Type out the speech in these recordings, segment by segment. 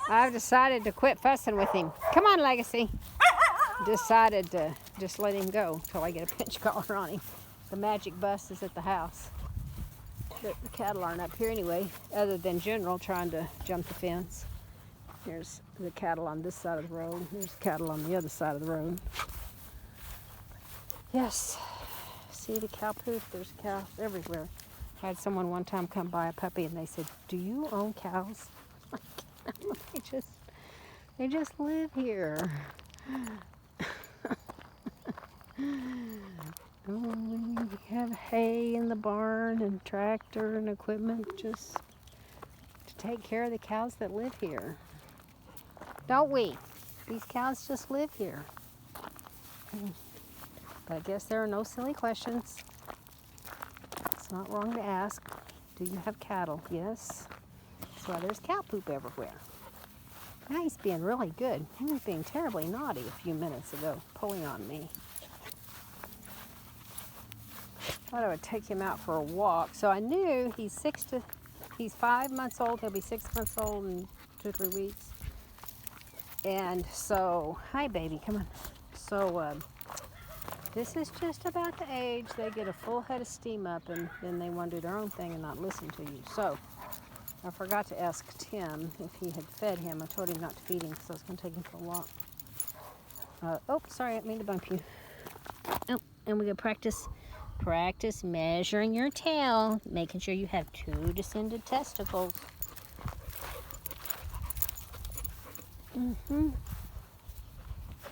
I've decided to quit fussing with him. Come on, Legacy. Decided to just let him go until I get a pinch collar on him. The magic bus is at the house. The cattle aren't up here anyway, other than General trying to jump the fence. Here's the cattle on this side of the road. Here's cattle on the other side of the road. Yes, see the cow poop? There's cows everywhere. I had someone one time come buy a puppy and they said, "Do you own cows?" They just live here. We have hay in the barn and tractor and equipment just to take care of the cows that live here. Don't we? These cows just live here. But I guess there are no silly questions. It's not wrong to ask. Do you have cattle? Yes. That's why there's cow poop everywhere. Now he's being really good. He was being terribly naughty a few minutes ago, pulling on me. Thought I would take him out for a walk. So I knew he's 5 months old. He'll be 6 months old in 2 or 3 weeks. And so, hi baby, come on. So this is just about the age they get a full head of steam up and then they want to do their own thing and not listen to you. So I forgot to ask Tim if he had fed him. I told him not to feed him because I was going to take him for a walk. Oh, sorry, I didn't mean to bump you. Oh, and we're going to practice measuring your tail, making sure you have 2 descended testicles.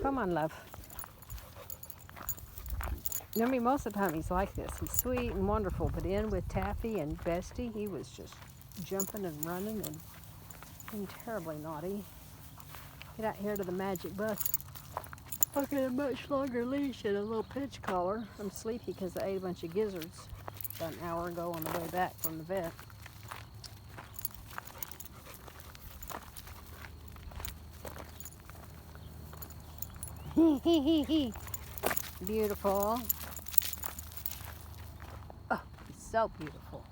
Come on, love. I mean, most of the time he's like this. He's sweet and wonderful, but in with Taffy and Bestie, he was just jumping and running and being terribly naughty. Get out here to the magic bus. I'll get a much longer leash and a little pinch collar. I'm sleepy because I ate a bunch of gizzards about an hour ago on the way back from the vet. Beautiful. Oh, so beautiful.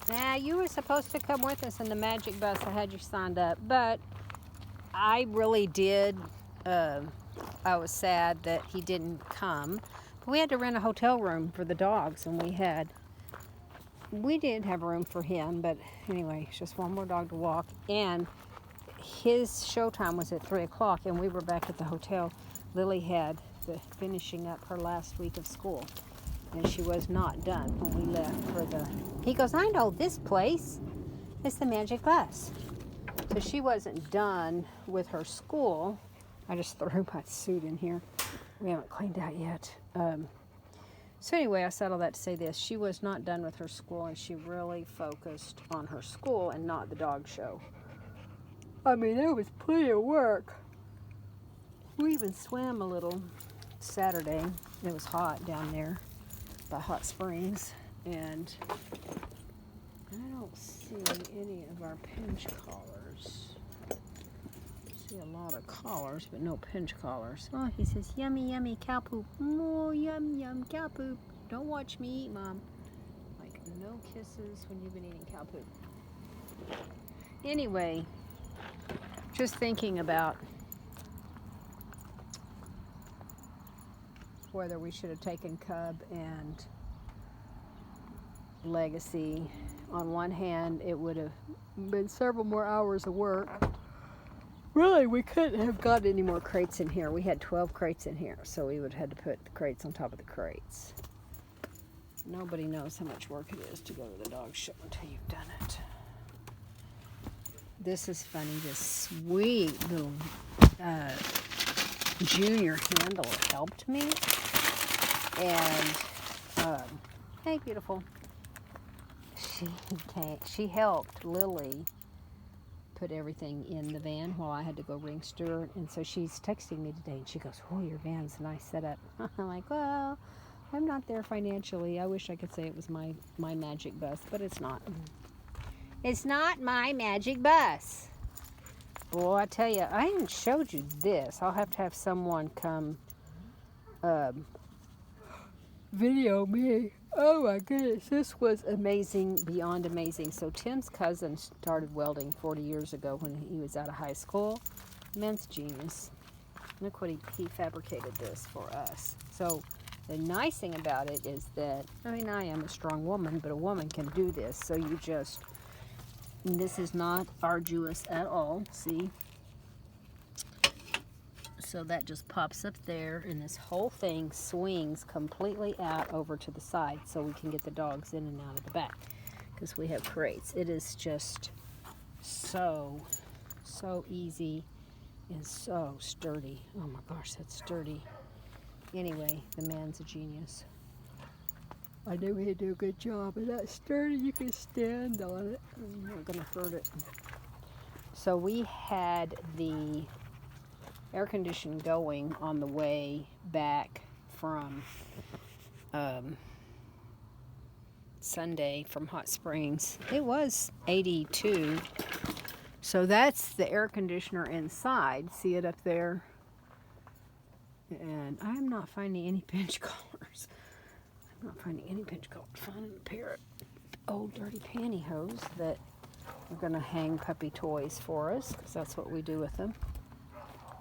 Now, you were supposed to come with us in the magic bus. I had you signed up, but I really did. I was sad that he didn't come. But we had to rent a hotel room for the dogs, and we did have room for him, but anyway, it's just one more dog to walk. And his showtime was at 3 o'clock, and we were back at the hotel. Lily had finishing up her last week of school, and she was not done when we left for the... He goes, I know this place. It's the magic bus. So she wasn't done with her school. I just threw my suit in here. We haven't cleaned out yet. So anyway, I said all that to say this. She was not done with her school, and she really focused on her school and not the dog show. I mean, there was plenty of work. We even swam a little Saturday. It was hot down there by Hot Springs, and I don't see any of our pinch collars. I see a lot of collars, but no pinch collars. Oh, he says, yummy, yummy cow poop. Oh, yum, yum, cow poop. Don't watch me eat, Mom. Like, no kisses when you've been eating cow poop. Anyway, just thinking about whether we should have taken Cub and Legacy. On one hand, it would have been several more hours of work. Really, we couldn't have got any more crates in here. We had 12 crates in here, so we would have had to put the crates on top of the crates. Nobody knows how much work it is to go to the dog show until you've done it. This is funny. This sweet little junior handler helped me. And, hey, beautiful. She helped Lily put everything in the van while I had to go ring Stuart. And so she's texting me today, and she goes, oh, your van's a nice setup. I'm like, well, I'm not there financially. I wish I could say it was my magic bus, but it's not. It's not my magic bus. Boy, I tell you, I haven't showed you this. I'll have to have someone come video me Oh my goodness, this was amazing, beyond amazing. So Tim's cousin started welding 40 years ago when he was out of high school. Immense genius. Look what he fabricated this for us. So the nice thing about it is that, I mean, I am a strong woman, but a woman can do this. So you just, this is not arduous at all, see? So that just pops up there, and this whole thing swings completely out over to the side so we can get the dogs in and out of the back because we have crates. It is just so easy and so sturdy. Oh my gosh, that's sturdy. Anyway, the man's a genius. I knew he'd do a good job, and that's sturdy. You can stand on it. I'm not gonna hurt it. So we had the air conditioning going on the way back from Sunday from Hot Springs. It was 82. So that's the air conditioner inside. See it up there? And I'm not finding any pinch collars. I'm not finding any pinch collars. Finding a pair of old dirty pantyhose that we're going to hang puppy toys for us, because that's what we do with them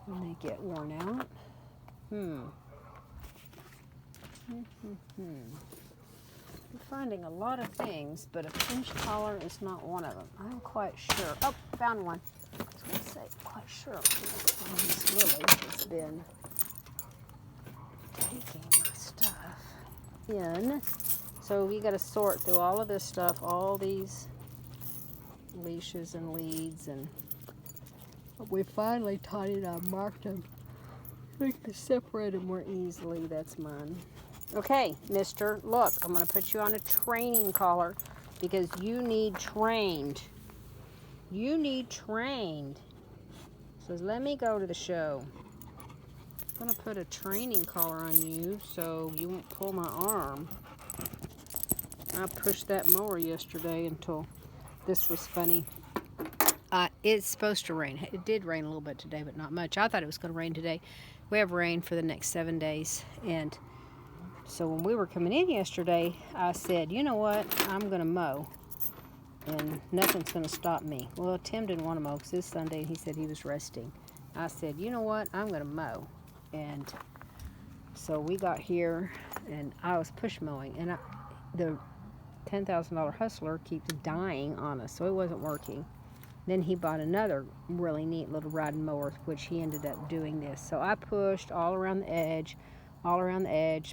when they get worn out. I'm finding a lot of things, but a pinch collar is not one of them. I'm quite sure. Oh, found one. I was going to say, quite sure Miss Lily has been taking my stuff in. So we got to sort through all of this stuff, all these leashes and leads, and we finally tidied up, marked them. We can separate them more easily. That's mine. Okay, mister, look, I'm going to put you on a training collar because you need trained. You need trained. So let me go to the show. I'm going to put a training collar on you so you won't pull my arm. I pushed that mower yesterday until this was funny. It's supposed to rain. It did rain a little bit today, but not much. I thought it was going to rain today. We have rain for the next 7 days. And so when we were coming in yesterday, I said, you know what? I'm going to mow. And nothing's going to stop me. Well, Tim didn't want to mow because it's Sunday, and he said he was resting. I said, you know what? I'm going to mow. And so we got here, and I was push mowing. And the $10,000 Hustler keeps dying on us, so it wasn't working. Then he bought another really neat little riding mower, which he ended up doing this. So I pushed all around the edge,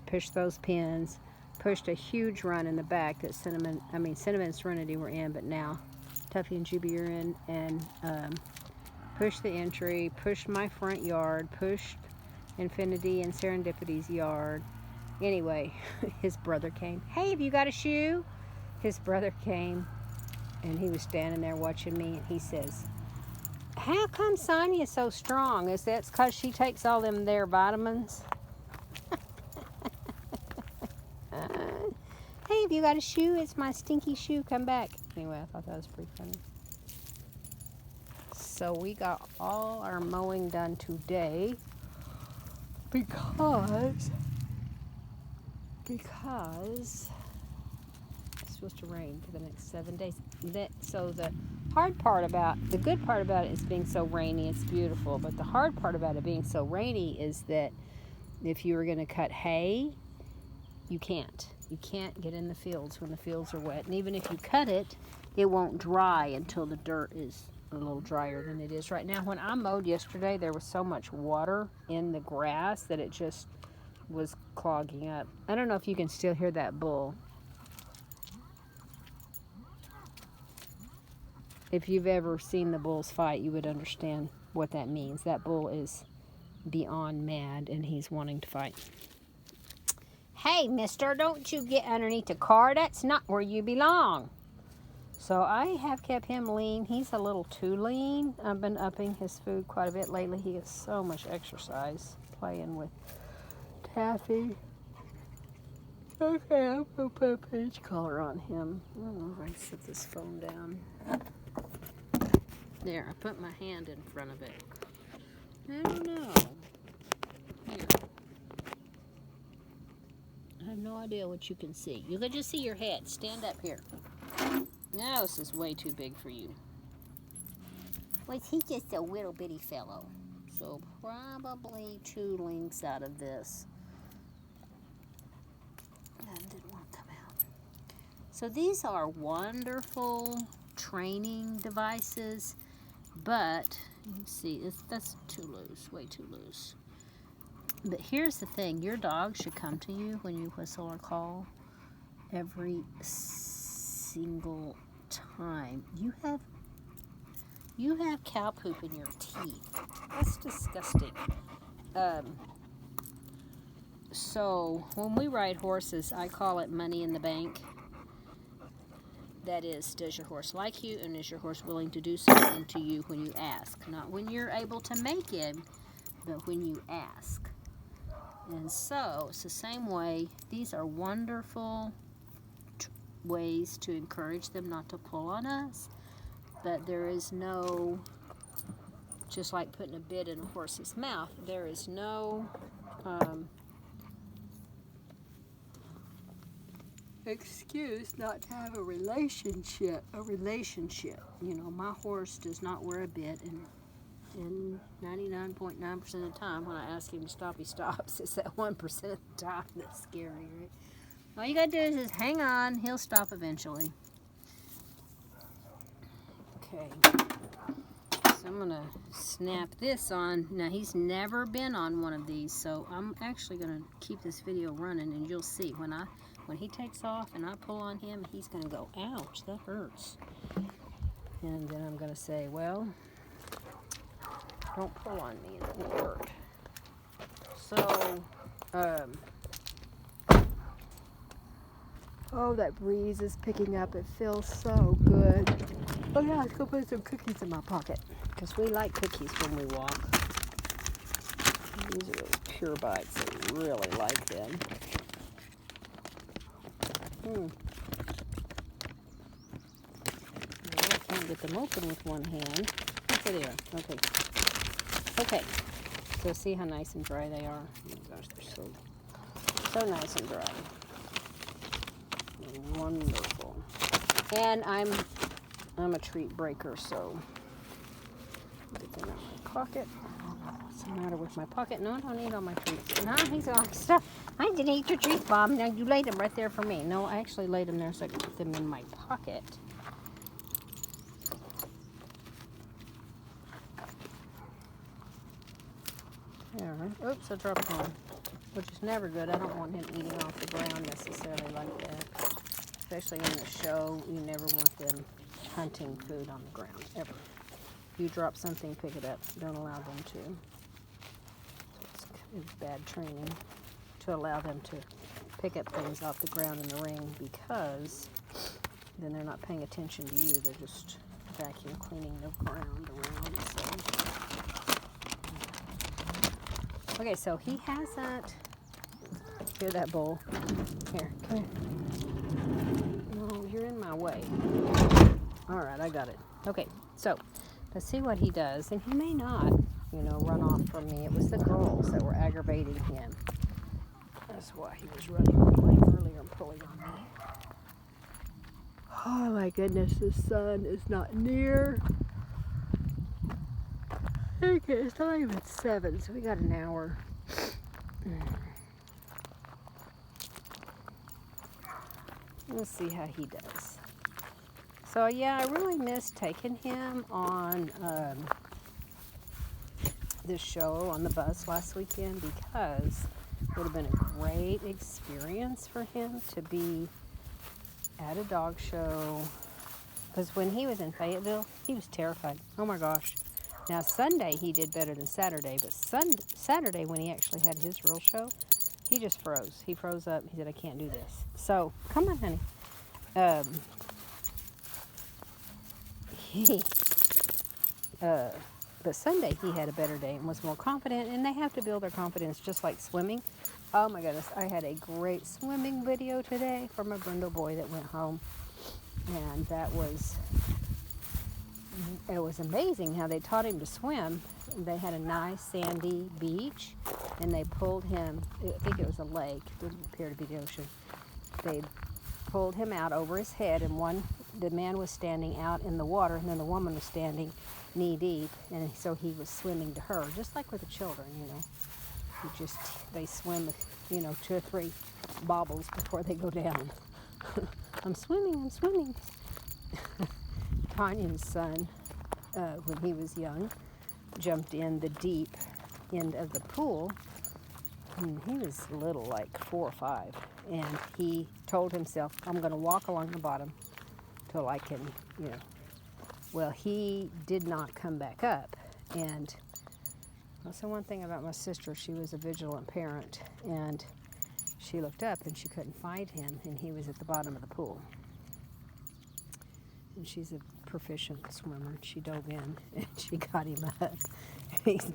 pushed those pins, pushed a huge run in the back that Cinnamon and Serenity were in, but now Tuffy and Juby are in, and pushed the entry, pushed my front yard, pushed Infinity and Serendipity's yard. Anyway, his brother came. Hey, have you got a shoe? His brother came. And he was standing there watching me, and he says, how come Sonia's so strong? Is that because she takes all them there vitamins? Hey, have you got a shoe? It's my stinky shoe. Come back. Anyway, I thought that was pretty funny. So we got all our mowing done today because it's supposed to rain for the next 7 days. So the good part about it is being so rainy, it's beautiful. But the hard part about it being so rainy is that if you were going to cut hay, you can't. You can't get in the fields when the fields are wet. And even if you cut it, it won't dry until the dirt is a little drier than it is right now. When I mowed yesterday, there was so much water in the grass that it just was clogging up. I don't know if you can still hear that bull. If you've ever seen the bulls fight, you would understand what that means. That bull is beyond mad, and he's wanting to fight. Hey, mister, don't you get underneath the car. That's not where you belong. So I have kept him lean. He's a little too lean. I've been upping his food quite a bit lately. He gets so much exercise playing with Taffy. Okay, I'm going to put a pinch collar on him. I don't know if I can set this phone down. There, I put my hand in front of it. I don't know. Here. I have no idea what you can see. You can just see your head. Stand up here. No, this is way too big for you. Was he just a little bitty fellow? So probably 2 links out of this. That didn't want to come out. So these are wonderful training devices, but you can see that's too loose, way too loose. But here's the thing, your dog should come to you when you whistle or call every single time. You have cow poop in your teeth. That's disgusting. So when we ride horses, I call it money in the bank. That is, does your horse like you, and is your horse willing to do something to you when you ask? Not when you're able to make him, but when you ask. And so it's the same way. These are wonderful ways to encourage them not to pull on us. But there is no, just like putting a bit in a horse's mouth, there is no excuse not to have a relationship. You know, my horse does not wear a bit, and 99.9% of the time when I ask him to stop, he stops. It's that 1% of the time that's scary, right? All you gotta do is just hang on. He'll stop eventually. Okay. So I'm gonna snap this on. Now he's never been on one of these, so I'm actually gonna keep this video running, and you'll see when he takes off and I pull on him, he's gonna go, ouch, that hurts. And then I'm gonna say, well, don't pull on me, it won't hurt. So, oh, that breeze is picking up. It feels so good. Oh yeah, let's go put some cookies in my pocket, because we like cookies when we walk. These are those Pure Bites. I really like them. Well, I can't get them open with one hand. Okay, there. Okay. Okay. So see how nice and dry they are? Oh my gosh, they're so nice and dry. They're wonderful. And I'm a treat breaker, so get them out of my pocket. What's the matter with my pocket? No, I don't need all my treats. No, he's all stuff. I didn't eat your treats, Bob. Now you laid them right there for me. No, I actually laid them there so I could put them in my pocket. There. Oops, I dropped one, which is never good. I don't want him eating off the ground necessarily like that. Especially in the show, you never want them hunting food on the ground, ever. If you drop something, pick it up. Don't allow them to. So it's bad training to allow them to pick up things off the ground in the ring, because then they're not paying attention to you. They're just vacuum cleaning the ground around. So. Okay, so he hasn't. Hear that bowl? Here, come here. No, you're in my way. All right, I got it. Okay, so let's see what he does. And he may not, run off from me. It was the girls that were aggravating him. That's why he was running away earlier and pulling on me. Oh my goodness, the sun is not near. Okay, it's not even 7, so we got an hour. We'll see how he does. So yeah, I really missed taking him on this show on the bus last weekend, because it would have been a great experience for him to be at a dog show. Because when he was in Fayetteville, he was terrified. Oh my gosh. Now Sunday he did better than Saturday, but Saturday when he actually had his real show, he just froze. He froze up. He said, I can't do this. So, come on, honey. But Sunday he had a better day and was more confident, and they have to build their confidence just like swimming. Oh my goodness, I had a great swimming video today from a brindle boy that went home, and that was it was amazing how they taught him to swim. They had a nice sandy beach, and they pulled him, I think it was a lake, it didn't appear to be the ocean. They pulled him out over his head, and the man was standing out in the water, and then the woman was standing knee deep, and so he was swimming to her, just like with the children, you know. They swim with, 2 or 3 bobbles before they go down. I'm swimming. Tanya's son, when he was young, jumped in the deep end of the pool. And he was little, like 4 or 5, and he told himself, I'm going to walk along the bottom till I can, Well, he did not come back up, and that's the one thing about my sister. She was a vigilant parent, and she looked up and she couldn't find him, and he was at the bottom of the pool. And she's a proficient swimmer. She dove in and she got him up. He's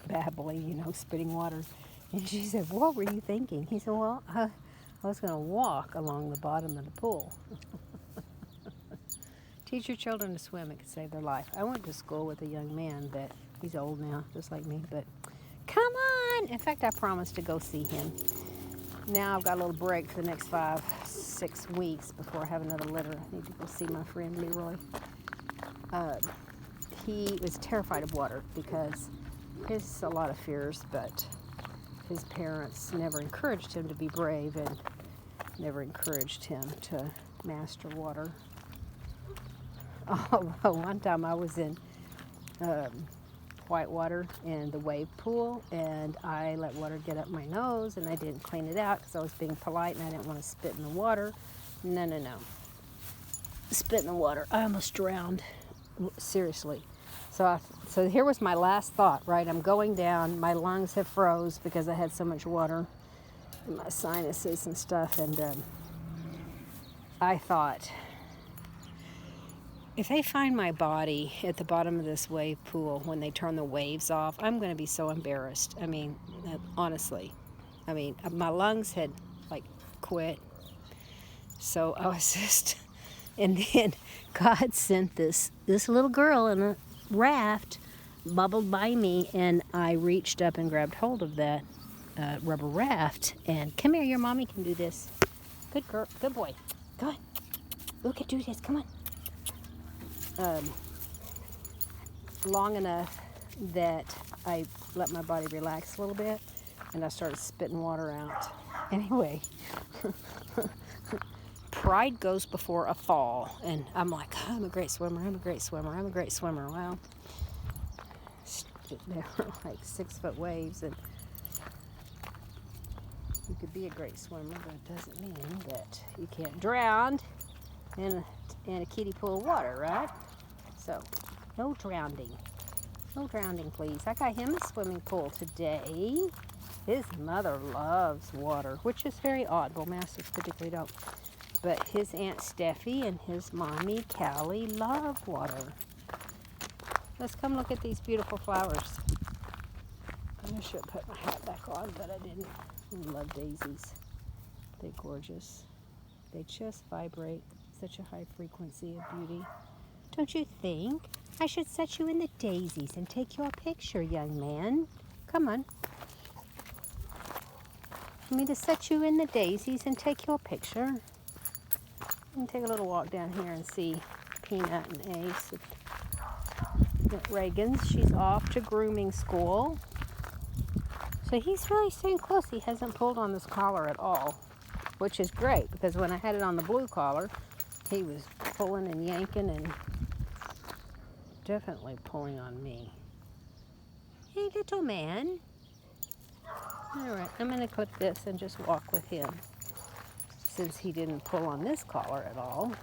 babbling, spitting water. And she said, what were you thinking? He said, well, I was going to walk along the bottom of the pool. Teach your children to swim. It could save their life. I went to school with a young man that, he's old now, just like me, but come on. In fact, I promised to go see him. Now I've got a little break for the next 5-6 weeks before I have another litter. I need to go see my friend Leroy. He was terrified of water because he has a lot of fears, but his parents never encouraged him to be brave and never encouraged him to master water. Oh, one time I was in whitewater in the wave pool, and I let water get up my nose, and I didn't clean it out because I was being polite and I didn't want to spit in the water. No. Spit in the water. I almost drowned. Seriously. So here was my last thought, right? I'm going down. My lungs have froze because I had so much water in my sinuses and stuff, and I thought, if they find my body at the bottom of this wave pool when they turn the waves off, I'm going to be so embarrassed. I mean, honestly. I mean, my lungs had, quit. So I was just... And then God sent this little girl in a raft, bubbled by me, and I reached up and grabbed hold of that rubber raft. And, come here, your mommy can do this. Good girl. Good boy. Come on. Look at do this. Come on. Long enough that I let my body relax a little bit, and I started spitting water out. Anyway, pride goes before a fall, and I'm like, I'm a great swimmer. Well, there were like 6-foot waves, and you could be a great swimmer, but it doesn't mean that you can't drown in a kiddie pool of water, right? So, no drowning. No drowning, please. I got him a swimming pool today. His mother loves water, which is very odd. Well, Masters particularly don't. But his Aunt Steffi and his mommy, Callie, love water. Let's come look at these beautiful flowers. I should put my hat back on, but I didn't. I love daisies. They're gorgeous. They just vibrate such a high frequency of beauty. Don't you think? I should set you in the daisies and take your picture, young man. Come on. Want me to set you in the daisies and take your picture? And take a little walk down here and see Peanut and Ace at Raegan's. She's off to grooming school. So he's really staying close. He hasn't pulled on this collar at all, which is great because when I had it on the blue collar, he was pulling and yanking and definitely pulling on me. Hey, little man. All right, I'm going to clip this and just walk with him since he didn't pull on this collar at all.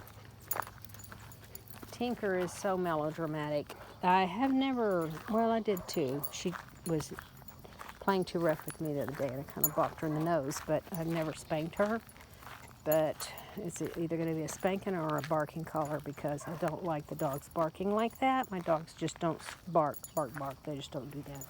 Tinker is so melodramatic. I have never, well, I did too. She was playing too rough with me the other day and I kind of bopped her in the nose, but I've never spanked her. But it's either going to be a spanking or a barking collar because I don't like the dogs barking like that. My dogs just don't bark. They just don't do that.